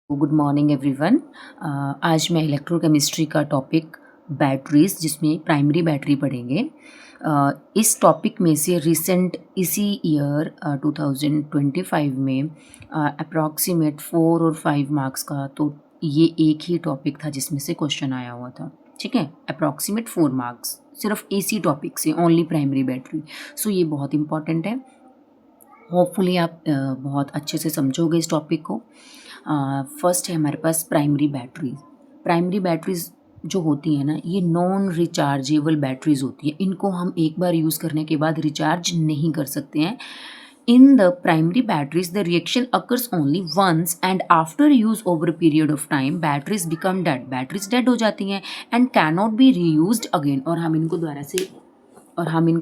Good morning everyone. आज मैं electrochemistry का टॉपिक बैटरीज जिसमें प्राइमरी बैटरी पढ़ेंगे। इस टॉपिक में से रिसेंट इसी ईयर 2025 में अप्रॉक्सीमेट 4 और 5 मार्क्स का तो ये एक ही टॉपिक था जिसमें से क्वेश्चन आया हुआ था। ठीक है, अप्रॉक्सीमेट 4 मार्क्स सिर्फ इसी टॉपिक से, ओनली प्राइमरी बैटरी। सो ये बहुत इंपॉर्टेंट है। होपफुली आप बहुत अच्छे से समझोगे इस टॉपिक को। फर्स्ट है हमारे पास प्राइमरी बैटरीज। प्राइमरी बैटरीज जो होती है ना, ये नॉन रिचार्जेबल बैटरीज होती है। इनको हम एक बार यूज़ करने के बाद रिचार्ज नहीं कर सकते हैं। In the primary batteries the reaction occurs only once and after use over a period of time batteries become dead. Batteries dead हो जाती हैं and can not be reused again, और हम इनको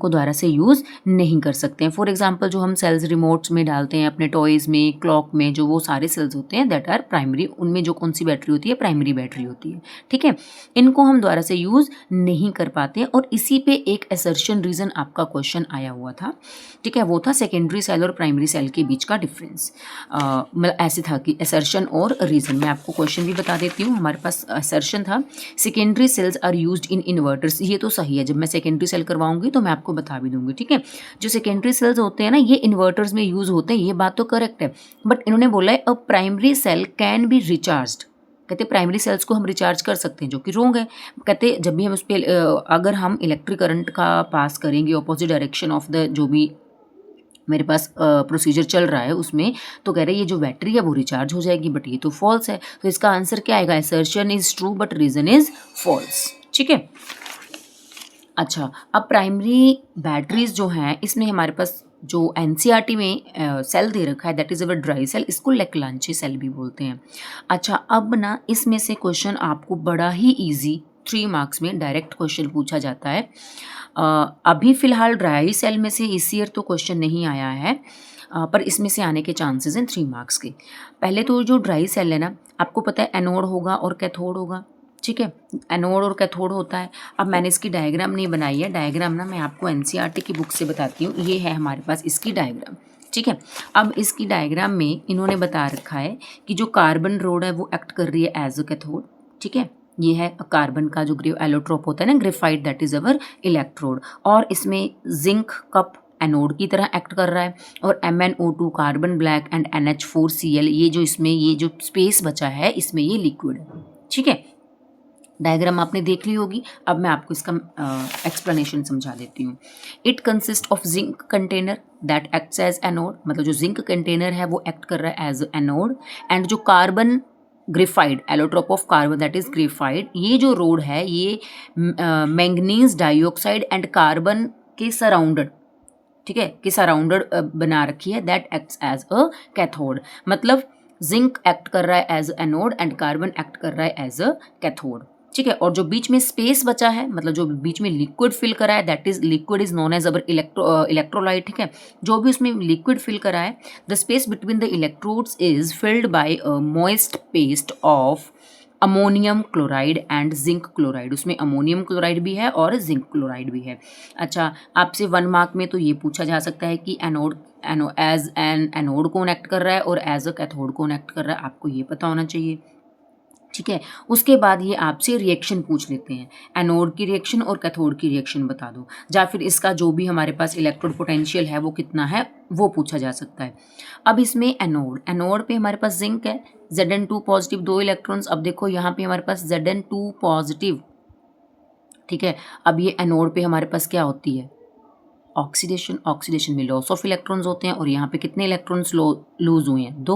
दोबारा से यूज़ नहीं कर सकते हैं। फॉर एग्जांपल जो हम सेल्स रिमोट्स में डालते हैं, अपने टॉयज़ में, क्लॉक में, जो वो सारे सेल्स होते हैं दैट आर प्राइमरी, उनमें जो कौन सी बैटरी होती है, प्राइमरी बैटरी होती है। ठीक है, इनको हम दोबारा से यूज़ नहीं कर पाते हैं। और इसी पे एक असर्शन रीज़न आपका क्वेश्चन आया हुआ था। ठीक है, वो था सेकेंडरी सेल और प्राइमरी सेल के बीच का डिफरेंस। मतलब ऐसे था कि असर्शन और रीज़न। मैं आपको क्वेश्चन भी बता देती हूँ। हमारे पास असर्शन था secondary cells are used in inverters. ये तो सही है, जब मैं सेकेंडरी सेल करवाऊंगी तो मैं आपको बता भी दूंगी। ठीक है, जो सेकेंडरी सेल्स होते हैं ना, ये इन्वर्टर्स में यूज होते हैं, ये बात तो करेक्ट है। बट इन्होंने बोला है a primary cell can be recharged. कहते प्राइमरी सेल्स को हम रिचार्ज कर सकते हैं, जो कि रोंग है। कहते जब भी हम उस पर अगर हम इलेक्ट्रिक करंट का पास करेंगे ऑपोजिट डायरेक्शन ऑफ द जो भी मेरे पास प्रोसीजर चल रहा है उसमें, तो कह रहे हैं ये जो बैटरी है वो रिचार्ज हो जाएगी, बट ये तो फॉल्स है। तो इसका आंसर क्या आएगा? Assertion is true but reason is false. ठीक है, अच्छा, अब प्राइमरी बैटरीज जो हैं, इसमें हमारे पास जो एनसीईआरटी में सेल दे रखा है that is our dry cell, इसको लेक्लांची सेल भी बोलते हैं। अच्छा, अब ना इसमें से क्वेश्चन आपको बड़ा ही इजी 3 मार्क्स में डायरेक्ट क्वेश्चन पूछा जाता है। अभी फ़िलहाल ड्राई सेल में से इस ईयर तो क्वेश्चन नहीं आया है, पर इसमें से आने के चांसेस हैं 3 मार्क्स के। पहले तो जो ड्राई सेल है ना, आपको पता है एनोड होगा और कैथोड होगा। ठीक है, एनोड और कैथोड होता है। अब मैंने इसकी डायग्राम नहीं बनाई है, डायग्राम ना मैं आपको एनसीईआरटी की बुक से बताती हूँ। ये है हमारे पास इसकी डायग्राम। ठीक है, अब इसकी डायग्राम में इन्होंने बता रखा है कि जो कार्बन रोड है वो एक्ट कर रही है एज अ कैथोड। ठीक है, ये है कार्बन का जो एलोट्रोप होता है ना, graphite, that is our electrode. और इसमें जिंक कप एनोड की तरह एक्ट कर रहा है। और MnO2 carbon black and NH4Cl, ये जो इसमें ये जो स्पेस बचा है इसमें ये लिक्विड है। ठीक है, डायग्राम आपने देख ली होगी। अब मैं आपको इसका एक्सप्लेनेशन समझा देती हूँ। It consist of zinc container that acts as anode, मतलब जो जिंक कंटेनर है वो एक्ट कर रहा है एज एनोड। एंड जो carbon graphite, allotrope of carbon that is graphite, ये जो रोड है ये मैंगनीज डाइऑक्साइड एंड कार्बन के सराउंडेड, ठीक है, कि सराउंडेड बना रखी है, that acts as a cathode. मतलब जिंक एक्ट कर रहा है as anode and carbon act कर रहा है एज अ कैथोड। ठीक है, और जो बीच में स्पेस बचा है, मतलब जो बीच में लिक्विड फिल करा है, that is liquid is known as our electrolyte. ठीक है, जो भी उसमें लिक्विड फिल करा है, the space between the electrodes is filled by a moist paste of ammonium chloride and zinc chloride. उसमें अमोनियम क्लोराइड भी है और जिंक क्लोराइड भी है। अच्छा, आपसे 1 मार्क में तो ये पूछा जा सकता है कि एनोड एज एन एनोड कौन एक्ट कर रहा है और एज अ कैथोड कौन एक्ट कर रहा है, आपको ये पता होना चाहिए। ठीक है, उसके बाद ये आपसे रिएक्शन पूछ लेते हैं, एनोड की रिएक्शन और कैथोड की रिएक्शन बता दो, या फिर इसका जो भी हमारे पास इलेक्ट्रोड पोटेंशियल है वो कितना है वो पूछा जा सकता है। अब इसमें एनोड पे हमारे पास जिंक है, Zn2 पॉजिटिव, 2 इलेक्ट्रॉन्स। अब देखो यहाँ पे हमारे पास Zn2 पॉजिटिव। ठीक है, अब ये एनोड पे हमारे पास क्या होती है? ऑक्सीडेशन। ऑक्सीडेशन में लॉस ऑफ इलेक्ट्रॉन्स होते हैं, और यहाँ पे कितने इलेक्ट्रॉन्स लूज हुए हैं? 2।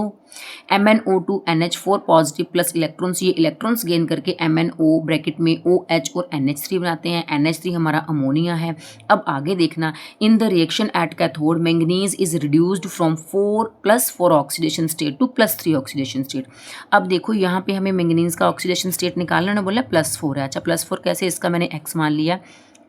MnO2 NH4 positive plus electrons, ये इलेक्ट्रॉन्स गेन करके MnO ब्रैकेट में OH और NH3 बनाते हैं। NH3 हमारा अमोनिया है। अब आगे देखना, in the reaction at cathode manganese is reduced from 4 oxidation state to +3 oxidation state. अब देखो यहाँ पे हमें मैंगनीज का ऑक्सीडेशन स्टेट निकालना ना, बोला +4 है। अच्छा, +4 कैसे? इसका मैंने X मान लिया।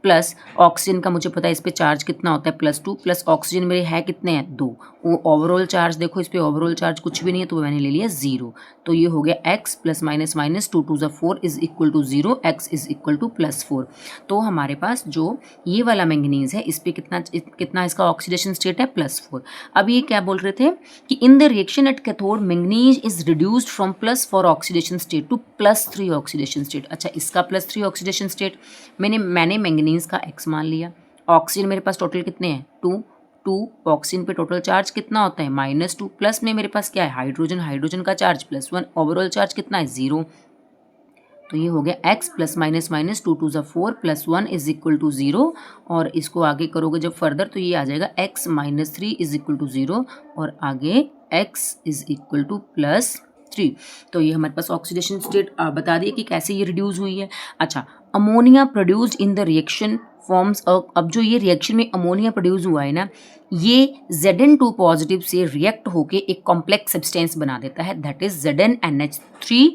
प्लस ऑक्सीजन का मुझे पता है इस पे चार्ज कितना होता है +2 प्लस ऑक्सीजन मेरे है कितने हैं 2। वो ओवरऑल चार्ज देखो इस पे ओवरऑल चार्ज कुछ भी नहीं है तो मैंने ले लिया 0। तो ये हो गया x plus minus minus 2 2 4 is equal to 0, x is equal to +4। तो हमारे पास जो ये वाला मैंगनीज है इस पे कितना इसका ऑक्सीडेशन स्टेट है +4। अब ये क्या बोल रहे थे कि in the reaction at cathode manganese is reduced from +4 oxidation state to +3 oxidation state. अच्छा, इसका +3 ऑक्सीडेशन स्टेट मैंने मैंगनीज का x मान लिया। ऑक्सीजन मेरे पास टोटल कितने हैं 2 ऑक्सीजन पे टोटल चार्ज कितना होता है -2 प्लस में मेरे पास क्या है हाइड्रोजन का चार्ज +1, ओवरऑल चार्ज कितना है 0। तो ये हो गया x plus minus minus 2 2 4 plus 1 is equal to 0। और इसको आगे करोगे जब फर्दर तो ये आ जाएगा x minus 3 is equal to 0 और आगे x इज इक्वल टू +3। तो ये हमारे पास ऑक्सीडेशन स्टेट बता दिए कि कैसे ये रिड्यूस हुई है। अच्छा, ammonia produced in the reaction forms. अब जो ये रिएक्शन में अमोनिया प्रोड्यूस हुआ है ना, ये Zn2 पॉजिटिव से रिएक्ट होके एक कॉम्प्लेक्स सब्सटेंस बना देता है, दैट इज ZnNH3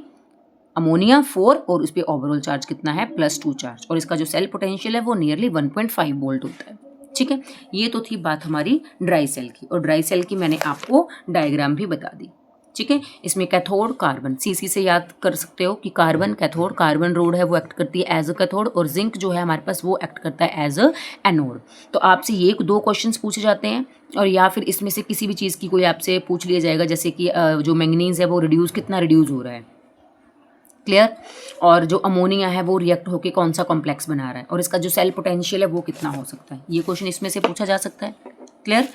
अमोनिया 4 और उस पर ओवरऑल चार्ज कितना है +2 चार्ज और इसका जो सेल पोटेंशियल है वो नियरली 1.5 वोल्ट होता है। ठीक है, ये तो थी बात हमारी ड्राई सेल की और ड्राई सेल की मैंने आपको डायग्राम भी बता दी। ठीक है, इसमें कैथोड कार्बन सीसी से याद कर सकते हो कि कार्बन कैथोड, कार्बन रोड है वो एक्ट करती है एज अ कैथोड और जिंक जो है हमारे पास वो एक्ट करता है एज अ एनोड। तो आपसे ये 2 क्वेश्चंस पूछे जाते हैं और या फिर इसमें से किसी भी चीज़ की कोई आपसे पूछ लिया जाएगा, जैसे कि जो मैंगनीज है वो कितना रिड्यूस हो रहा है, क्लियर, और जो अमोनिया है वो रिएक्ट होके कौन सा कॉम्प्लेक्स बना रहा है और इसका जो सेल पोटेंशियल है वो कितना हो सकता है। ये क्वेश्चन इसमें से पूछा जा सकता है, क्लियर।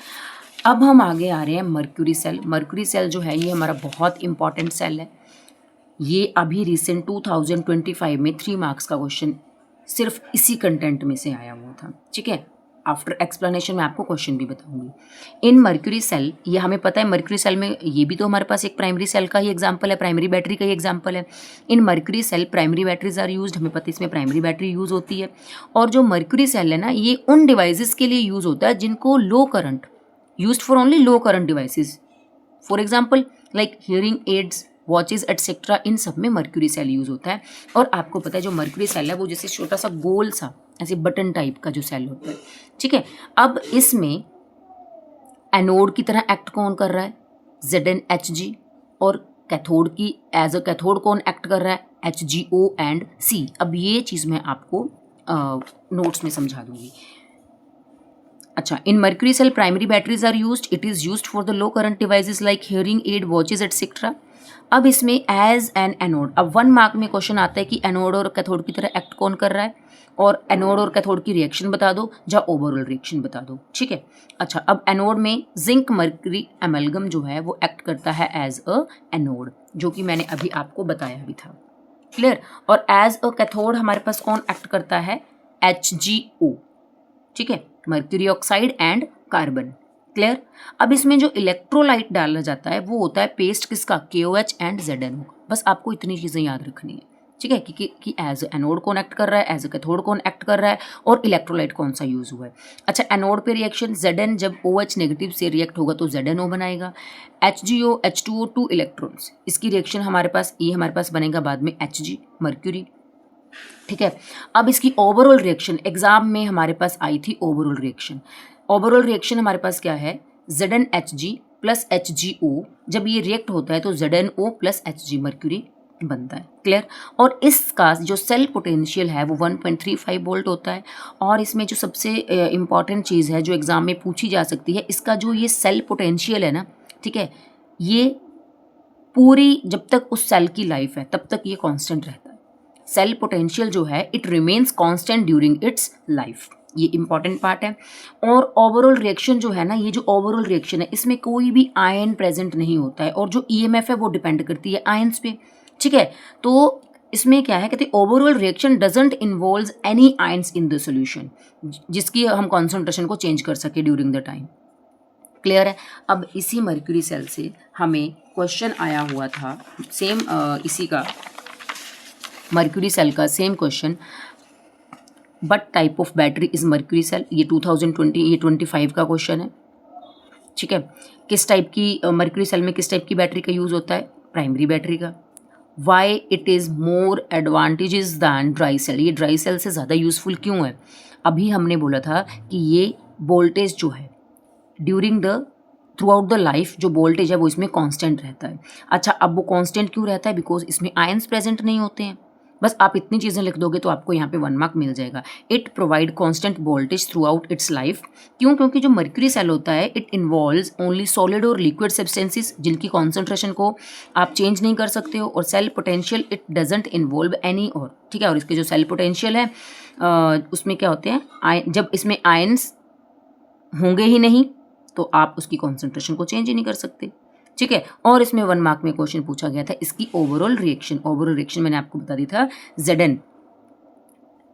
अब हम आगे आ रहे हैं मर्क्यूरी सेल। मर्क्यूरी सेल जो है ये हमारा बहुत इंपॉर्टेंट सेल है। ये अभी रिसेंट 2025 में 3 मार्क्स का क्वेश्चन सिर्फ इसी कंटेंट में से आया हुआ था। ठीक है, आफ्टर एक्सप्लेनेशन में आपको क्वेश्चन भी बताऊंगी। इन मर्क्यूरी सेल, ये हमें पता है मर्क्यूरी सेल में ये भी तो हमारे पास एक प्राइमरी सेल का ही एग्जांपल है, प्राइमरी बैटरी का ही एग्जांपल है। In mercury cell primary batteries are used, हमें पता है इसमें प्राइमरी बैटरी यूज़ होती है। और जो मर्क्यूरी सेल है ना, ये उन डिवाइसेस के लिए यूज़ होता है जिनको low current, used for only low current devices, for example like hearing aids, watches etcetera, इन सब में मर्क्यूरी सेल यूज़ होता है। और आपको पता है जो मर्क्यूरी सेल है वो जैसे छोटा सा गोल सा ऐसे बटन टाइप का जो सेल होता है। ठीक है, अब इसमें एनोड की तरह एक्ट कौन कर रहा है ZnHg और कैथोड की एज अ कैथोड कौन एक्ट कर रहा है HgO एंड C। अब ये चीज़ मैं आपको नोट्स में समझा दूंगी। अच्छा, in mercury cell primary batteries are used, it is used for the low current devices like hearing aid, watches etcetera. अब इसमें एज एन एनोड, अब 1 मार्क में क्वेश्चन आता है कि एनोड और कैथोड की तरह एक्ट कौन कर रहा है और एनोड और कैथोड की रिएक्शन बता दो या ओवरऑल रिएक्शन बता दो। ठीक है, अच्छा, अब एनोड में जिंक मर्क्यूरी एमलगम जो है वो एक्ट करता है एज अ एनोड, जो कि मैंने अभी आपको बताया भी था, क्लियर। और एज अ कैथोड हमारे पास कौन एक्ट करता है HgO, ठीक है, mercury oxide and carbon, clear. अब इसमें जो इलेक्ट्रोलाइट डाला जाता है वो होता है पेस्ट किसका KOH एंड ZnO का। बस आपको इतनी चीज़ें याद रखनी है, ठीक है, कि एज एनोड कौन एक्ट कर रहा है, एज ए कैथोड कौन एक्ट कर रहा है और इलेक्ट्रोलाइट कौन सा यूज़ हुआ है। अच्छा, एनोड पे रिएक्शन Zn जब OH नेगेटिव से रिएक्ट होगा तो ZnO बनाएगा, HgO H2O 2 इलेक्ट्रॉन्स, इसकी रिएक्शन हमारे पास बनेगा बाद में Hg मर्क्यूरी। ठीक है, अब इसकी ओवरऑल रिएक्शन एग्जाम में हमारे पास आई थी, ओवरऑल रिएक्शन हमारे पास क्या है ZnHg प्लस HgO, जब ये रिएक्ट होता है तो ZnO प्लस Hg मर्क्यूरी बनता है, क्लियर। और इसका जो सेल पोटेंशियल है वो 1.35 वोल्ट होता है। और इसमें जो सबसे इम्पॉर्टेंट चीज़ है जो एग्जाम में पूछी जा सकती है, इसका जो ये सेल पोटेंशियल है ना, ठीक है, ये पूरी जब तक उस सेल की लाइफ है तब तक ये कांस्टेंट रहता है। सेल पोटेंशियल जो है it remains constant during its life, ये इंपॉर्टेंट पार्ट है। और ओवरऑल रिएक्शन जो है ना, ये जो ओवरऑल रिएक्शन है इसमें कोई भी आयन प्रेजेंट नहीं होता है और जो EMF है वो डिपेंड करती है आयंस पे, ठीक है। तो इसमें क्या है, कहते हैं overall reaction doesn't involve any ions in the solution, जिसकी हम कॉन्सेंट्रेशन को चेंज कर सके ड्यूरिंग द टाइम, क्लियर है। अब इसी मर्क्यूरी सेल से हमें क्वेश्चन आया हुआ था सेम इसी का मर्क्यूरी सेल का same question, but type of battery is mercury cell, ये 25 का क्वेश्चन है, ठीक है। किस टाइप की मर्क्यूरी सेल में किस टाइप की बैटरी का यूज़ होता है, प्राइमरी बैटरी का। Why it is more advantages than dry cell, ये ड्राई सेल से ज़्यादा यूज़फुल क्यों है? अभी हमने बोला था कि ये वोल्टेज जो है during the through out the life जो वोल्टेज है वो इसमें कांस्टेंट रहता है। अच्छा, अब वो कांस्टेंट क्यों रहता है? बिकॉज इसमें आयंस प्रेजेंट नहीं होते हैं। बस आप इतनी चीज़ें लिख दोगे तो आपको यहाँ पे 1 मार्क मिल जाएगा। It provide constant voltage throughout its life. क्यों? क्योंकि जो मर्क्यूरी सेल होता है इट इन्वॉल्व्स ओनली सॉलिड और लिक्विड सब्सटेंसेस जिनकी कॉन्सेंट्रेशन को आप चेंज नहीं कर सकते हो, और cell potential it doesn't involve any और, ठीक है। और इसके जो सेल पोटेंशियल है उसमें क्या होते हैं, जब इसमें आयंस होंगे ही नहीं तो आप उसकी कॉन्सेंट्रेशन को चेंज ही नहीं कर सकते, ठीक है। और इसमें 1 मार्क में क्वेश्चन पूछा गया था इसकी ओवरऑल रिएक्शन। ओवरऑल रिएक्शन मैंने आपको बता दिया था, Zn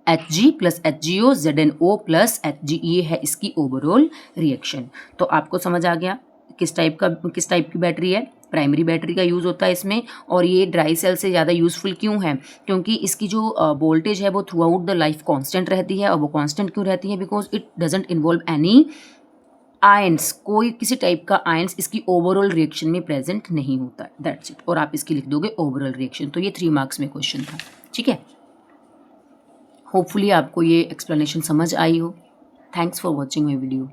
Hg plus HgO ZnO plus Hg, ये है इसकी ओवरऑल रिएक्शन। तो आपको समझ आ गया किस टाइप की बैटरी है, प्राइमरी बैटरी का यूज़ होता है इसमें। और ये ड्राई सेल से ज़्यादा यूज़फुल क्यों है? क्योंकि इसकी जो वोल्टेज है वो through out the life constant रहती है। और वो कांस्टेंट क्यों रहती है? Because it doesn't involve any ions, कोई किसी टाइप का आयंस इसकी ओवरऑल रिएक्शन में प्रेजेंट नहीं होता है, दैट्स इट। और आप इसकी लिख दोगे ओवरऑल रिएक्शन। तो ये 3 मार्क्स में क्वेश्चन था, ठीक है। होपफुली आपको ये एक्सप्लेनेशन समझ आई हो। Thanks for watching my video.